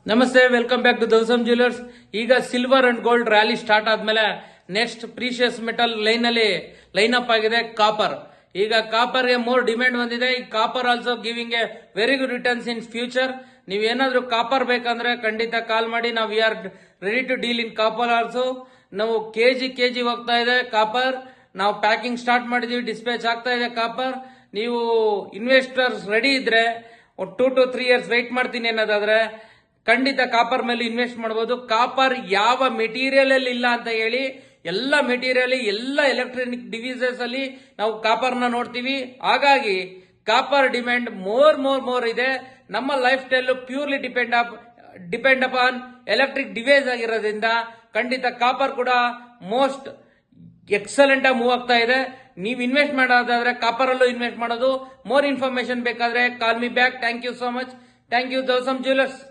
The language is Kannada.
ನಮಸ್ತೆ, ವೆಲ್ಕಮ್ ಬ್ಯಾಕ್ ಟು ದೌಸಮ್ ಜ್ಯುವೆಲರ್ಸ್. ಈಗ silver and gold rally start ಆದ್ಮೇಲೆ next precious metal line up ಆಗಿದೆ ಕಾಪರ್. ಈಗ ಕಾಪರ್ ಗೆ ಮೋರ್ ಡಿಮ್ಯಾಂಡ್ ಬಂದಿದೆ. ಈ copper also giving a very good returns in future. ನೀವೇನಾದ್ರೂ ಕಾಪರ್ ಬೇಕಂದ್ರೆ ಖಂಡಿತ ಕಾಲ್ ಮಾಡಿ. ನಾವು we are ready to deal in copper also. ನಾವು ಕೆಜಿ ಹೋಗ್ತಾ ಇದೆ ಕಾಪರ್. ನಾವು ಪ್ಯಾಕಿಂಗ್ ಸ್ಟಾರ್ಟ್ ಮಾಡಿದೀವಿ, ಡಿಸ್ಪ್ಯಾಚ್ ಆಗ್ತಾ ಇದೆ ಕಾಪರ್. ನೀವು ಇನ್ವೆಸ್ಟರ್ಸ್ ರೆಡಿ ಇದ್ರೆ 2 to 3 years ವೆಯ್ಟ್ ಮಾಡ್ತೀನಿ ಅನ್ನೋದಾದ್ರೆ ಖಂಡಿತ ಕಾಪರ್ ಮೇಲೆ ಇನ್ವೆಸ್ಟ್ ಮಾಡಬಹುದು. ಕಾಪರ್ ಯಾವ ಮೆಟೀರಿಯಲ್ ಅಲ್ಲಿ ಇಲ್ಲ ಅಂತ ಹೇಳಿ, ಎಲ್ಲ ಮೆಟೀರಿಯಲ್, ಎಲ್ಲ ಎಲೆಕ್ಟ್ರಾನಿಕ್ ಡಿವೈಸಸ್ ಅಲ್ಲಿ ನಾವು ಕಾಪರ್ ನ ನೋಡ್ತೀವಿ. ಹಾಗಾಗಿ ಕಾಪರ್ ಡಿಮ್ಯಾಂಡ್ ಮೋರ್ ಇದೆ. ನಮ್ಮ life style purely depend upon electric device ಆಗಿರೋದ್ರಿಂದ ಖಂಡಿತ ಕಾಪರ್ ಕೂಡ ಮೋಸ್ಟ್ ಎಕ್ಸಲೆಂಟ್ ಆಗಿ ಮೂವ್ ಆಗ್ತಾ ಇದೆ. ನೀವು ಇನ್ವೆಸ್ಟ್ ಮಾಡೋದಾದ್ರೆ ಕಾಪರ್ ಅಲ್ಲೂ ಇನ್ವೆಸ್ಟ್ ಮಾಡೋದು. ಮೋರ್ ಇನ್ಫಾರ್ಮೇಶನ್ ಬೇಕಾದ್ರೆ call me back. Thank you so much. Thank you ದೌಸಮ್ ಜ್ಯುವೆಲರ್ಸ್.